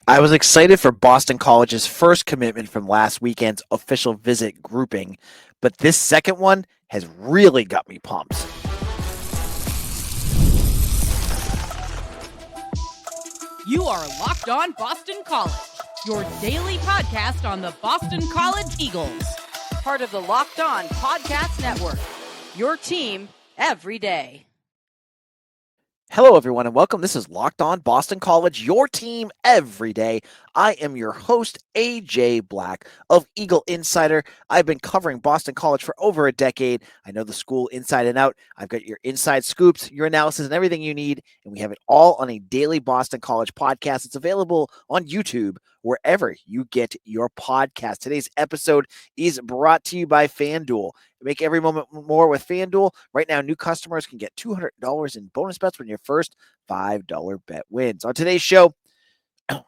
I was excited for Boston College's first commitment from last weekend's official visit grouping, but this second one has really got me pumped. You are Locked On Boston College, your daily podcast on the Boston College Eagles. Part of the Locked On Podcast Network, your team every day. Hello, everyone, and welcome. This is Locked On Boston College, your team every day. I am your host, AJ Black of Eagle Insider. I've been covering Boston College for over a decade. I know the school inside and out. I've got your inside scoops, your analysis, and everything you need, and we have it all on a daily Boston College podcast. It's available on YouTube, wherever you get your podcast. Today's episode is brought to you by FanDuel. Make every moment more with FanDuel. Right now, new customers can get $200 in bonus bets when your first $5 bet wins. On today's show,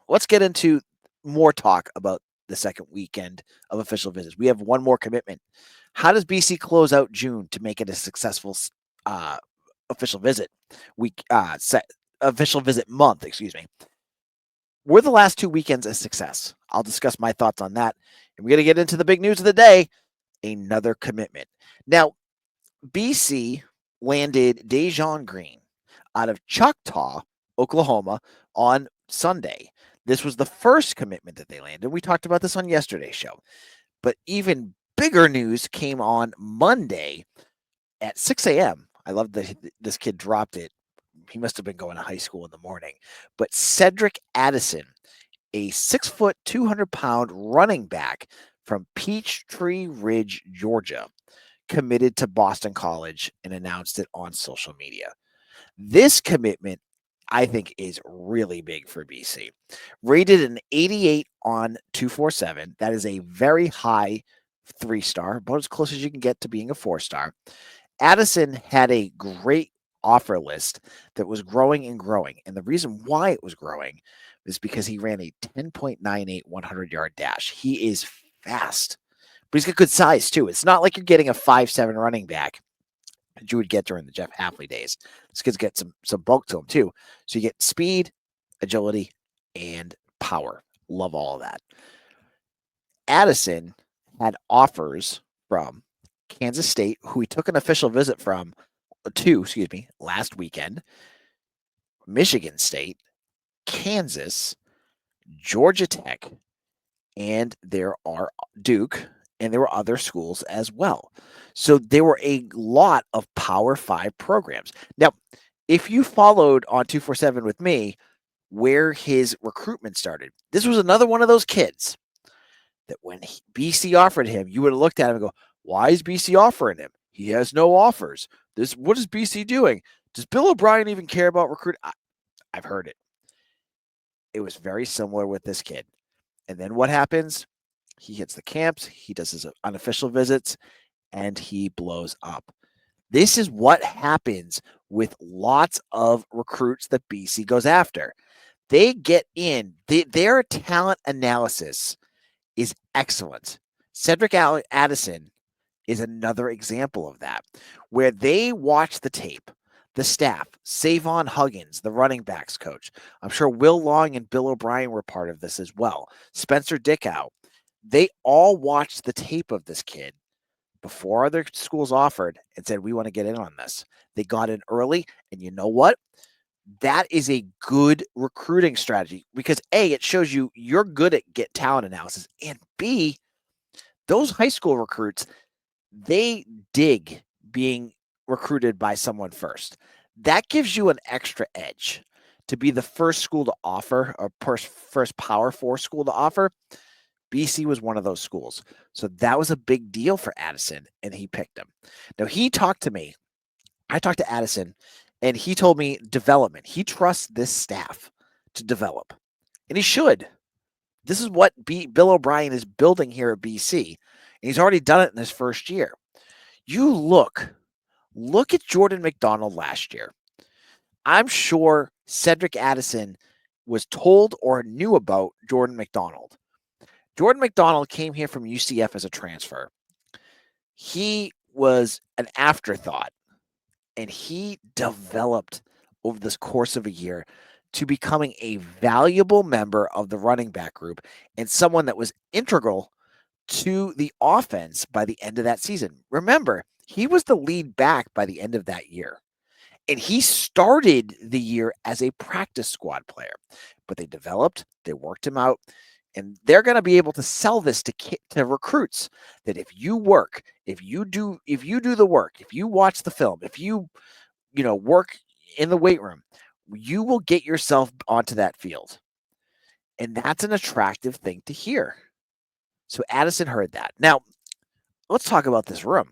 let's get into more talk about the second weekend of official visits. We have one more commitment. How does BC close out June to make it a successful official visit official visit month? Excuse me. Were the last 2 weekends a success? I'll discuss my thoughts on that. And we're going to get into the big news of the day. Another commitment. Now, BC landed Dejon Green out of Choctaw, Oklahoma on Sunday. This was the first commitment that they landed. We talked about this on yesterday's show. But even bigger news came on Monday at 6 a.m. I love that this kid dropped it. He must have been going to high school in the morning. But Cedric Addison, a 6-foot, 200-pound running back from Peachtree Ridge, Georgia, committed to Boston College and announced it on social media. This commitment, I think, is really big for BC. Rated an 88 on 247. That is a very high 3-star, about as close as you can get to being a 4-star. Addison had a great offer list that was growing and growing. And the reason why it was growing is because he ran a 10.98 100-yard dash. He is fast, but he's got good size too. It's not like you're getting a 5'7" running back that you would get during the Jeff Hafley days. This kid's got some bulk to him too. So you get speed, agility, and power. Love all of that. Addison had offers from Kansas State, who he took an official visit to last weekend, Michigan State, Kansas, Georgia Tech, and there are Duke, and there were other schools as well. So there were a lot of Power 5 programs. Now, if you followed on 247 with me where his recruitment started, this was another one of those kids that when BC offered him, you would have looked at him and go, why is BC offering him? He has no offers. What is BC doing? Does Bill O'Brien even care about recruiting? I've heard it. It was very similar with this kid. And then what happens? He hits the camps, he does his unofficial visits, and he blows up. This is what happens with lots of recruits that BC goes after. They get in. Their talent analysis is excellent. Cedric Addison is another example of that, where they watch the tape. The staff, Savon Huggins, the running backs coach. I'm sure Will Long and Bill O'Brien were part of this as well. Spencer Dickow. They all watched the tape of this kid before other schools offered and said, we want to get in on this. They got in early, and you know what? That is a good recruiting strategy because A, it shows you're good at get talent analysis, and B, those high school recruits, they dig being recruited by someone first. That gives you an extra edge to be the first school to offer, or first Power 4 school to offer. BC was one of those schools. So that was a big deal for Addison, and he picked him. Now, he talked to me. I talked to Addison, and he told me development. He trusts this staff to develop, and he should. This is what Bill O'Brien is building here at BC, and he's already done it in his first year. You look at Jordan McDonald last year. I'm sure Cedric Addison was told or knew about Jordan McDonald. Jordan McDonald came here from UCF as a transfer. He was an afterthought, and he developed over this course of a year to becoming a valuable member of the running back group and someone that was integral to the offense by the end of that season. Remember, he was the lead back by the end of that year. And he started the year as a practice squad player, but they developed, they worked him out, and they're going to be able to sell this to recruits that if you work, if you do the work, if you watch the film, if you work in the weight room, you will get yourself onto that field. And that's an attractive thing to hear. So Addison heard that. Now, let's talk about this room.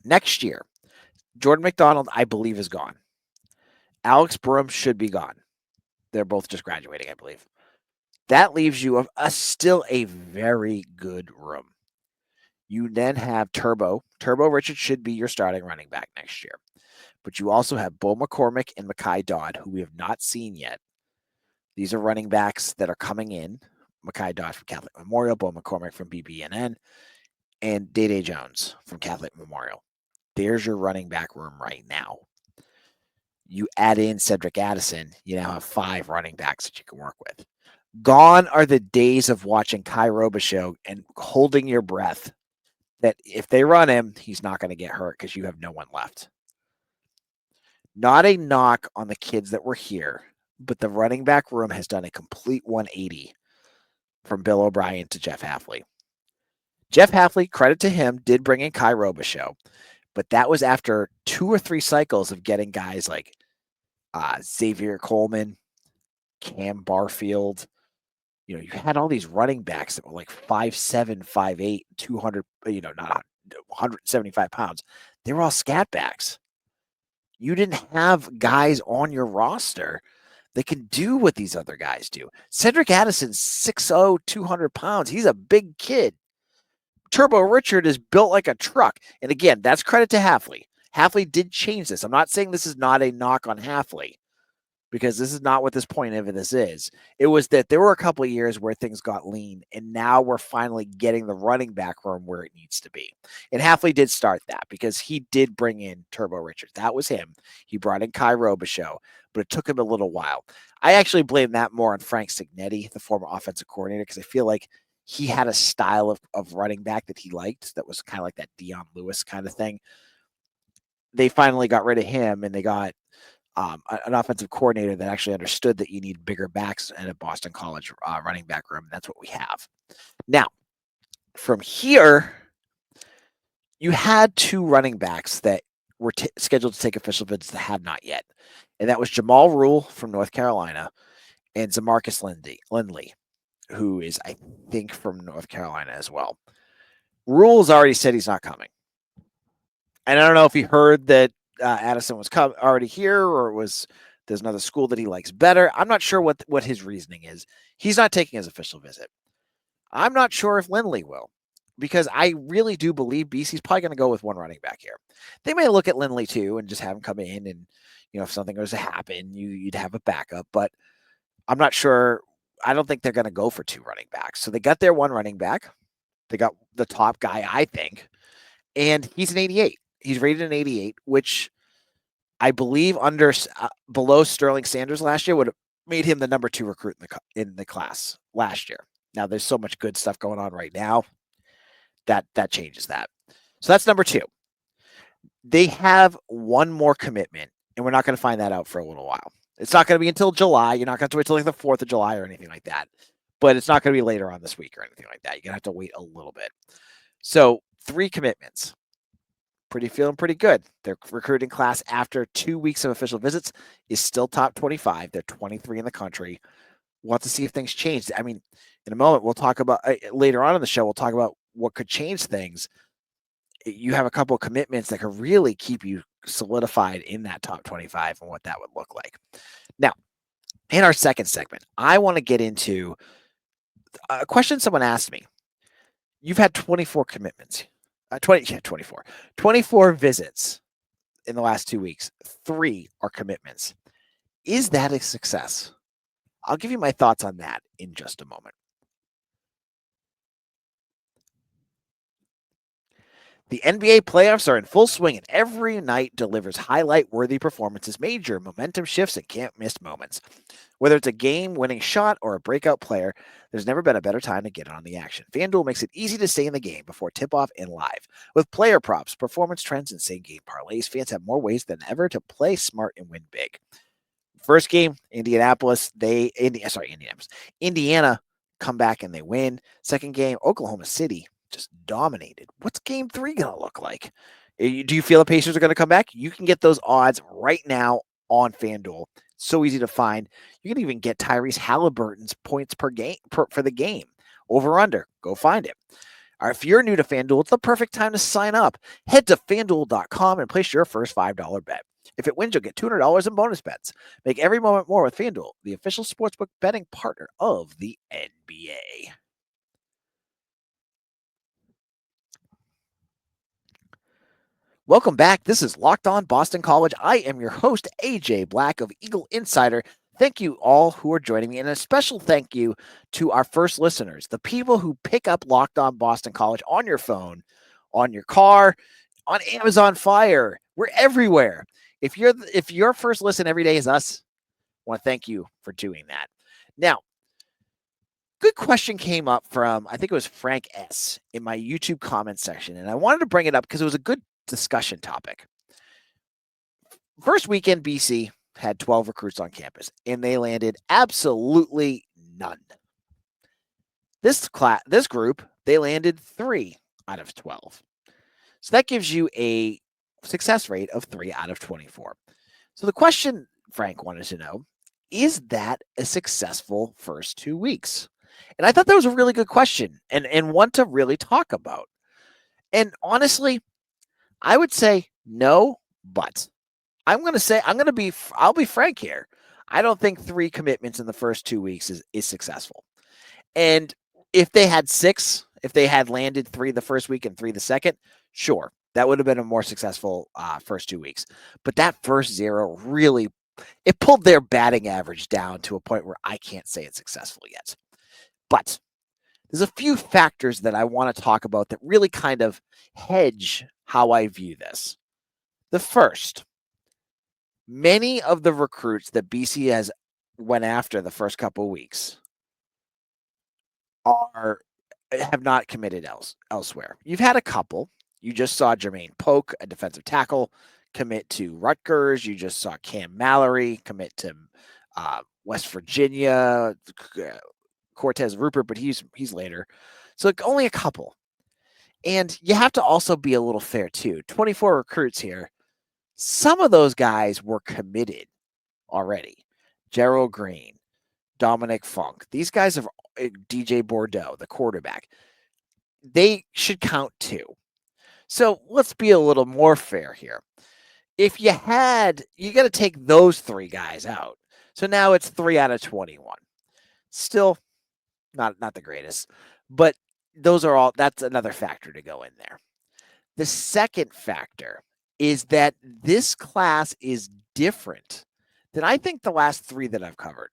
Next year, Jordan McDonald, I believe, is gone. Alex Broom should be gone. They're both just graduating, I believe. That leaves you still a very good room. You then have Turbo. Turbo Richard should be your starting running back next year. But you also have Bo McCormick and Mekhi Dodd, who we have not seen yet. These are running backs that are coming in. Mekhi Dodd from Catholic Memorial, Bo McCormick from BBNN, and Day Jones from Catholic Memorial. There's your running back room right now. You add in Cedric Addison, you now have 5 running backs that you can work with. Gone are the days of watching Kai Robichaux and holding your breath that if they run him, he's not going to get hurt because you have no one left. Not a knock on the kids that were here, but the running back room has done a complete 180 from Bill O'Brien to Jeff Hafley. Jeff Hafley, credit to him, did bring in Kai Robichaux, but that was after 2 or 3 cycles of getting guys like Xavier Coleman, Cam Barfield. You had all these running backs that were like 5'7", 5'8", 200, not 175 pounds. They were all scat backs. You didn't have guys on your roster that can do what these other guys do. Cedric Addison, 6'0", 200 pounds. He's a big kid. Turbo Richard is built like a truck. And again, that's credit to Hafley. Hafley did change this. I'm not saying this is not a knock on Hafley, because this is not what this point of this is. It was that there were a couple of years where things got lean, and now we're finally getting the running back room where it needs to be. And Hafley did start that because he did bring in Turbo Richard. That was him. He brought in Kai Robichaux, but it took him a little while. I actually blame that more on Frank Signetti, the former offensive coordinator, because I feel like he had a style of running back that he liked that was kind of like that Dion Lewis kind of thing. They finally got rid of him, and they got an offensive coordinator that actually understood that you need bigger backs at a Boston College running back room. That's what we have. Now, from here, you had 2 running backs that were scheduled to take official visits that had not yet. And that was Jamal Rule from North Carolina and Zamarcus Lindley, who is, I think, from North Carolina as well. Rule's already said he's not coming. And I don't know if he heard that Addison was already here, or there's another school that he likes better. I'm not sure what his reasoning is. He's not taking his official visit. I'm not sure if Lindley will, because I really do believe BC's probably going to go with 1 running back here. They may look at Lindley too and just have him come in, and if something goes to happen, you'd have a backup. But I'm not sure. I don't think they're going to go for 2 running backs. So they got their 1 running back. They got the top guy, I think, and he's an 88. He's rated an 88, which I believe below Sterling Sanders last year would have made him the number 2 recruit in the class last year. Now there's so much good stuff going on right now that changes that. So that's number 2. They have 1 more commitment, and we're not going to find that out for a little while. It's not going to be until July. You're not going to wait till like the 4th of July or anything like that. But it's not going to be later on this week or anything like that. You're going to have to wait a little bit. So 3 commitments. Feeling pretty good. Their recruiting class after 2 weeks of official visits is still top 25. They're 23 in the country. We'll have to see if things change. I mean, in a moment, we'll talk about later on in the show, we'll talk about what could change things. You have a couple of commitments that could really keep you solidified in that top 25 and what that would look like. Now, in our second segment, I want to get into a question someone asked me. You've had 24 commitments. 24 visits in the last 2 weeks. 3 are commitments. Is that a success? I'll give you my thoughts on that in just a moment. The NBA playoffs are in full swing, and every night delivers highlight-worthy performances, major momentum shifts, and can't-miss moments. Whether it's a game-winning shot or a breakout player, there's never been a better time to get on the action. FanDuel makes it easy to stay in the game before tip-off and live. With player props, performance trends, and same-game parlays, fans have more ways than ever to play smart and win big. First game, Indiana come back and they win. Second game, Oklahoma City just dominated. What's game 3 going to look like? Do you feel the Pacers are going to come back? You can get those odds right now on FanDuel. So easy to find. You can even get Tyrese Halliburton's points per game for the game. Over under. Go find it. All right, if you're new to FanDuel, it's the perfect time to sign up. Head to FanDuel.com and place your first $5 bet. If it wins, you'll get $200 in bonus bets. Make every moment more with FanDuel, the official sportsbook betting partner of the NBA. Welcome back. This is Locked On Boston College. I am your host, AJ Black of Eagle Insider. Thank you all who are joining me, and a special thank you to our first listeners, the people who pick up Locked On Boston College on your phone, on your car, on Amazon Fire. We're everywhere. If your first listen every day is us, I want to thank you for doing that. Now, good question came up from, I think it was Frank S. in my YouTube comment section, and I wanted to bring it up because it was a good discussion topic. First weekend, BC had 12 recruits on campus, and they landed absolutely none. This group, they landed 3 out of 12. So that gives you a success rate of 3 out of 24. So the question Frank wanted to know, is that a successful first 2 weeks? And I thought that was a really good question and one to really talk about. And honestly, I would say no, but I'll be frank here. I don't think 3 commitments in the first 2 weeks is successful. And if they had 6, if they had landed 3 the first week and 3 the second, sure, that would have been a more successful first 2 weeks. But that first 0 really, it pulled their batting average down to a point where I can't say it's successful yet. But there's a few factors that I want to talk about that really kind of hedge how I view this. The first, many of the recruits that BC has went after the first couple of weeks have not committed elsewhere. You've had a couple. You just saw Jermaine Polk, a defensive tackle, commit to Rutgers. You just saw Cam Mallory commit to West Virginia. Cortez Rupert, but he's later. So only a couple. And you have to also be a little fair too. 24 recruits here. Some of those guys were committed already. Gerald Green, Dominic Funk. These guys are DJ Bordeaux, the quarterback. They should count too. So let's be a little more fair here. If you got to take those 3 guys out. So now it's 3 out of 21. Still not the greatest, but that's another factor to go in there. The second factor is that this class is different than I think the last 3 that I've covered.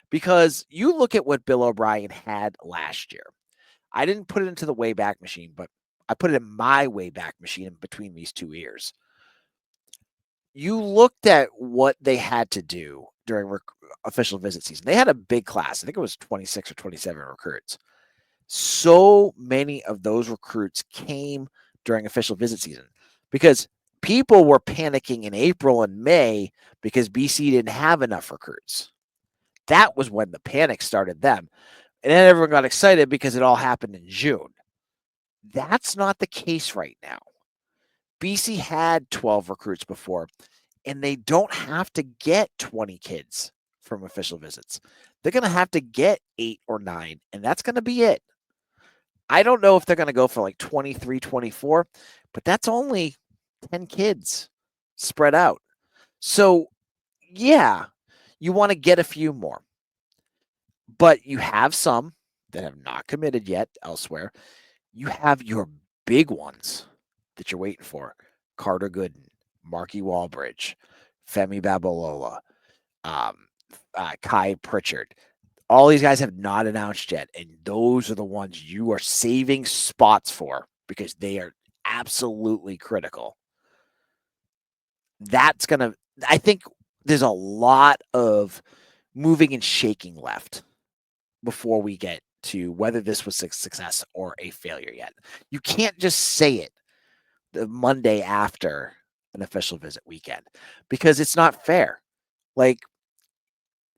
Because you look at what Bill O'Brien had last year. I didn't put it into the Wayback Machine, but I put it in my Wayback Machine in between these 2 ears. You looked at what they had to do during official visit season. They had a big class. I think it was 26 or 27 recruits. So many of those recruits came during official visit season because people were panicking in April and May because BC didn't have enough recruits. That was when the panic started them. And then everyone got excited because it all happened in June. That's not the case right now. BC had 12 recruits before, and they don't have to get 20 kids from official visits. They're going to have to get 8 or 9, and that's going to be it. I don't know if they're going to go for like 23, 24, but that's only 10 kids spread out. So, yeah, you want to get a few more. But you have some that have not committed yet elsewhere. You have your big ones that you're waiting for. Carter Gooden, Marky Walbridge, Femi Babalola, Kai Pritchard. All these guys have not announced yet, and those are the ones you are saving spots for because they are absolutely critical. I think there's a lot of moving and shaking left before we get to whether this was a success or a failure yet. You can't just say it the Monday after an official visit weekend because it's not fair. Like,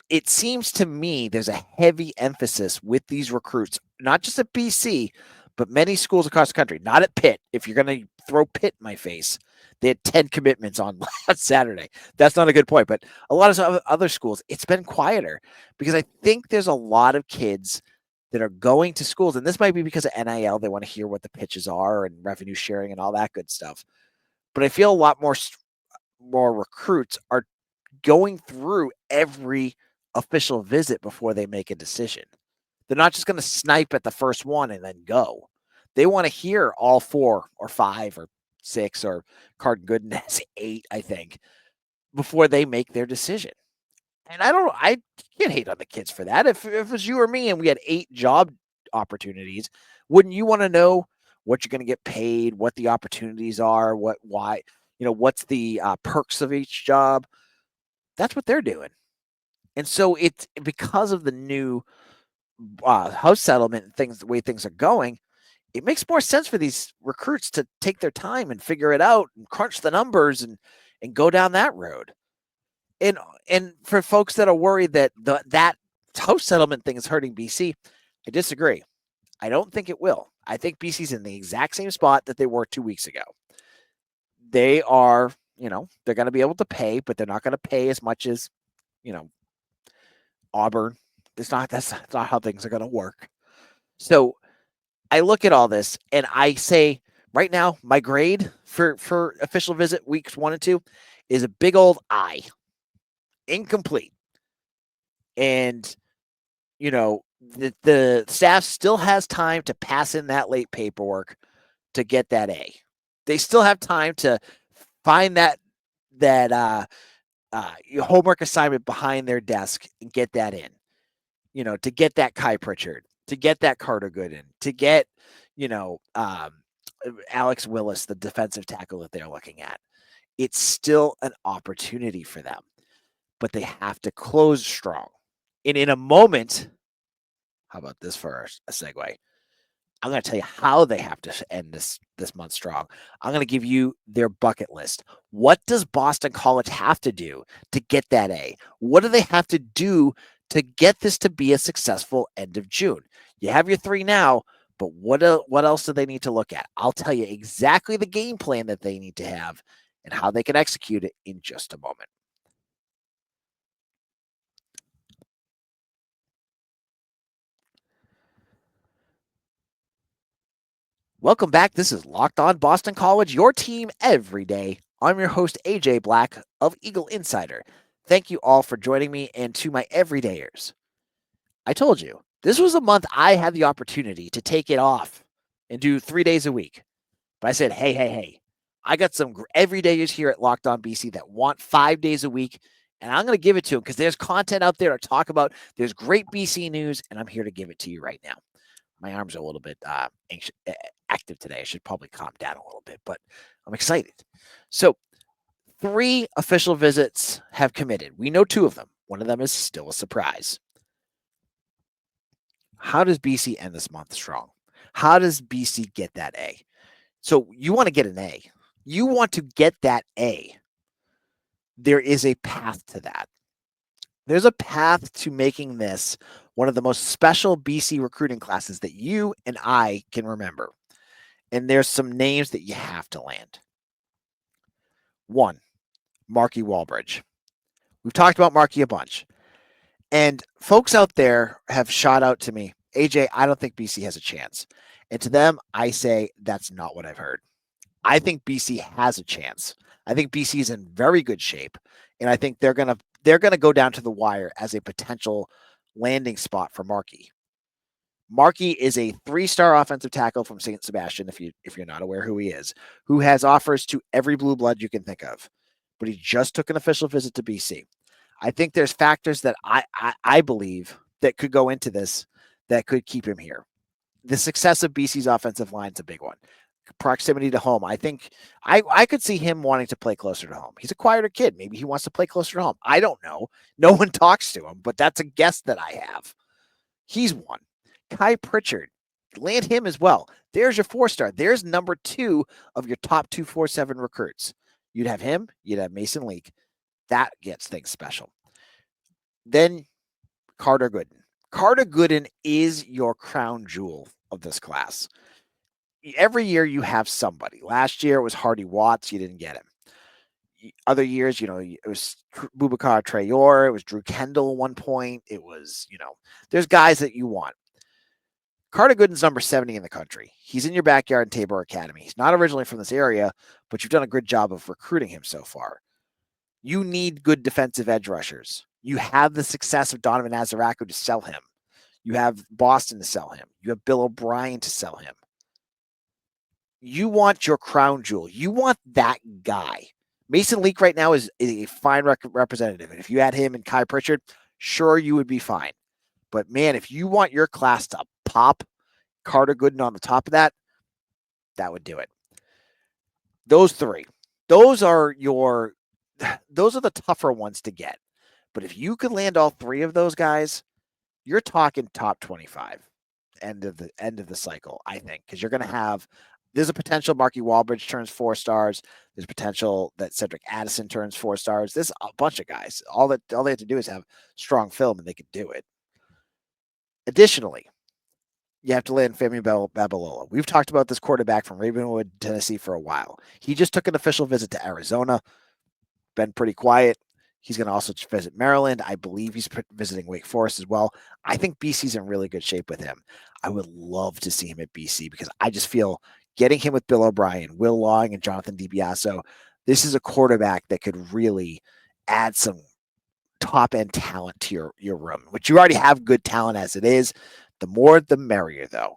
it seems to me there's a heavy emphasis with these recruits, not just at BC, but many schools across the country, not at Pitt. If you're going to throw Pitt in my face, they had 10 commitments on last Saturday. That's not a good point, but a lot of other schools, it's been quieter because I think there's a lot of kids that are going to schools, and this might be because of NIL. They want to hear what the pitches are and revenue sharing and all that good stuff. But I feel a lot more recruits are going through every official visit before they make a decision. They're not just going to snipe at the first one and then go. They want to hear all 4 or 5 or 6, or Cardin Gooden has 8, I think, before they make their decision. And I can't hate on the kids for that. If it was you or me and we had 8 job opportunities, wouldn't you want to know what you're going to get paid, what the opportunities are, why, what's the perks of each job? That's what they're doing. And so it's because of the new house settlement and things, the way things are going, it makes more sense for these recruits to take their time and figure it out and crunch the numbers and go down that road. And for folks that are worried that that house settlement thing is hurting BC, I disagree. I don't think it will. I think BC's in the exact same spot that they were 2 weeks ago. They are, they're going to be able to pay, but they're not going to pay as much as, Auburn. That's not how things are going to work. So I look at all this and I say, right now, my grade for official visit weeks 1 and 2 is a big old I. Incomplete. And, the staff still has time to pass in that late paperwork to get that A. They still have time to find that homework assignment behind their desk and get that in. To get that Kai Pritchard, to get that Carter Gooden, to get, Alex Willis, the defensive tackle that they're looking at. It's still an opportunity for them, but they have to close strong. And in a moment, how about this for a segue? I'm going to tell you how they have to end this month strong. I'm going to give you their bucket list. What does Boston College have to do to get that A? What do they have to do to get this to be a successful end of June? You have your 3 now, but what else do they need to look at? I'll tell you exactly the game plan that they need to have and how they can execute it in just a moment. Welcome back. This is Locked On Boston College, your team every day. I'm your host, AJ Black of Eagle Insider. Thank you all for joining me, and to my everydayers. I told you, this was a month I had the opportunity to take it off and do 3 days a week. But I said, hey, I got some everydayers here at Locked On BC that want 5 days a week, and I'm going to give it to them because there's content out there to talk about. There's great BC news, and I'm here to give it to you right now. My arms are a little bit active today. I should probably calm down a little bit, but I'm excited. So 3 official visits have committed. We know 2 of them. One of them is still a surprise. How does BC end this month strong? How does BC get that A? So you want to get an A. You want to get that A. There is a path to that. There's a path to making this one of the most special BC recruiting classes that you and I can remember. And there's some names that you have to land. 1, Marky Walbridge. We've talked about Marky a bunch. And folks out there have shot out to me, AJ, I don't think BC has a chance. And to them, I say that's not what I've heard. I think BC has a chance. I think BC is in very good shape. And I think they're gonna go down to the wire as a potential landing spot for Marky. Marky is a 3-star offensive tackle from St. Sebastian, if you're not aware who he is, who has offers to every blue blood you can think of. But he just took an official visit to BC. I think there's factors that I believe that could go into this that could keep him here. The success of BC's offensive line is a big one. proximity to home. I think I could see him wanting to play closer to home. He's a quieter kid. Maybe he wants to play closer to home. I don't know. No one talks to him, but that's a guess that I have. He's one. Kai Pritchard, land him as well. There's your 4-star. There's number 2 of your top 247 recruits. You'd have him. You'd have Mason Leak. That gets things special. Then Carter Gooden. Carter Gooden is your crown jewel of this class. Every year you have somebody. Last year it was Hardy Watts. You didn't get him. Other years, it was Boubacar Traore. It was Drew Kendall at one point. It was, there's guys that you want. Carter Gooden's number 70 in the country. He's in your backyard in Tabor Academy. He's not originally from this area, but you've done a good job of recruiting him so far. You need good defensive edge rushers. You have the success of Donovan Azaraku to sell him. You have Boston to sell him. You have Bill O'Brien to sell him. You want your crown jewel. You want that guy. Mason Leak right now is a fine representative. And if you had him and Kai Pritchard, sure, you would be fine. But man, if you want your class to pop, Carter Gooden on the top of that, that would do it. Those 3. Those are the tougher ones to get. But if you could land all 3 of those guys, you're talking top 25 end of the cycle, I think, because you're going to have. There's a potential Marky Walbridge turns 4 stars. There's potential that Cedric Addison turns 4 stars. There's a bunch of guys. All they have to do is have strong film, and they could do it. Additionally, you have to land Femi Babalola. We've talked about this quarterback from Ravenwood, Tennessee for a while. He just took an official visit to Arizona. Been pretty quiet. He's going to also visit Maryland. I believe he's visiting Wake Forest as well. I think BC's in really good shape with him. I would love to see him at BC because I just feel getting him with Bill O'Brien, Will Long, and Jonathan DiBiaso, this is a quarterback that could really add some top-end talent to your room, which you already have good talent as it is. The more, the merrier, though.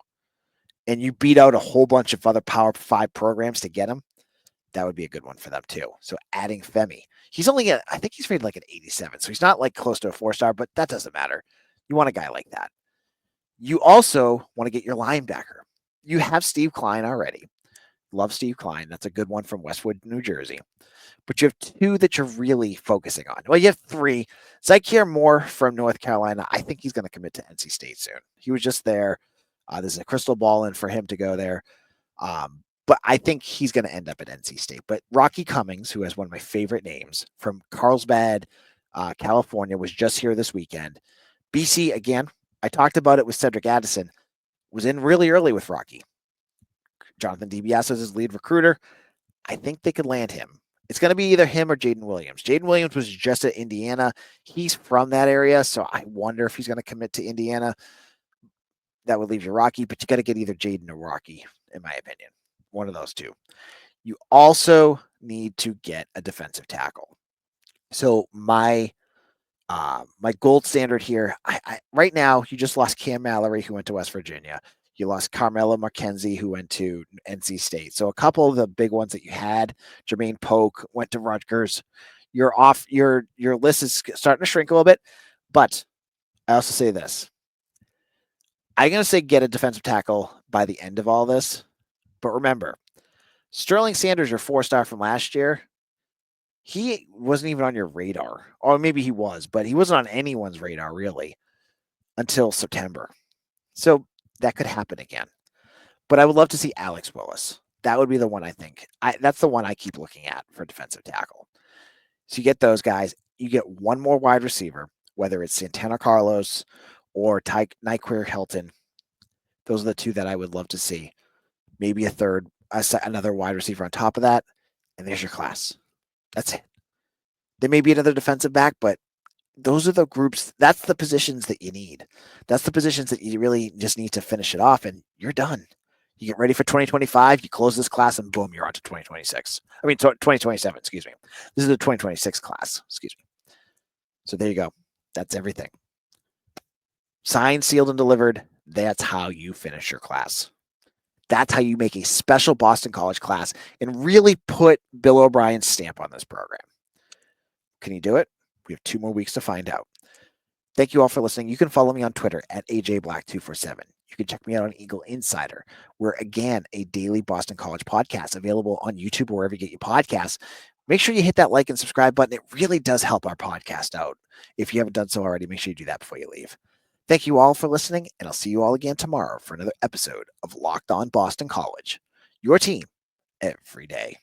And you beat out a whole bunch of other Power 5 programs to get him. That would be a good one for them, too. So adding Femi. He's only I think he's rated like an 87. So he's not like close to a 4-star, but that doesn't matter. You want a guy like that. You also want to get your linebacker. You have Steve Klein already. Love Steve Klein. That's a good one from Westwood, New Jersey. But you have 2 that you're really focusing on. Well, you have 3. Zykeir Moore from North Carolina. I think he's going to commit to NC State soon. He was just there. There's a crystal ball in for him to go there. But I think he's going to end up at NC State. But Rocky Cummings, who has one of my favorite names from Carlsbad, California, was just here this weekend. BC, again, I talked about it with Cedric Addison, was in really early with Rocky. Jonathan DiBiaso is his lead recruiter. I think they could land him. It's going to be either him or Jaden Williams. Jaden Williams was just at Indiana. He's from that area, so I wonder if he's going to commit to Indiana. That would leave you Rocky, but you got to get either Jaden or Rocky, in my opinion. One of those 2. You also need to get a defensive tackle. So my gold standard here, I right now, you just lost Cam Mallory, who went to West Virginia. You lost Carmelo Mackenzie, who went to NC State. So a couple of the big ones that you had, Jermaine Polk went to Rutgers. You're off. Your list is starting to shrink a little bit. But I also say this. I'm going to say get a defensive tackle by the end of all this. But remember, Sterling Sanders, your 4-star from last year, he wasn't even on your radar. Or maybe he was, but he wasn't on anyone's radar, really, until September. So that could happen again. But I would love to see Alex Willis. That would be the one I think. That's the one I keep looking at for defensive tackle. So you get those guys. You get one more wide receiver, whether it's Santana Carlos or Nyquir Hilton. Those are the 2 that I would love to see. Maybe a third, another wide receiver on top of that, and there's your class. That's it. There may be another defensive back, but those are the groups. That's the positions that you need. That's the positions that you really just need to finish it off, and you're done. You get ready for 2025, you close this class, and boom, you're on to 2026. 2027, excuse me. This is the 2026 class, excuse me. So there you go. That's everything. Signed, sealed, and delivered. That's how you finish your class. That's how you make a special Boston College class and really put Bill O'Brien's stamp on this program. Can you do it? We have 2 more weeks to find out. Thank you all for listening. You can follow me on Twitter at AJBlack247. You You can check me out on Eagle Insider. We're, again, a daily Boston College podcast available on YouTube or wherever you get your podcasts. Make sure you hit that like and subscribe button. It really does help our podcast out. If you haven't done so already, make sure you do that before you leave. Thank you all for listening, and I'll see you all again tomorrow for another episode of Locked On Boston College, your team every day.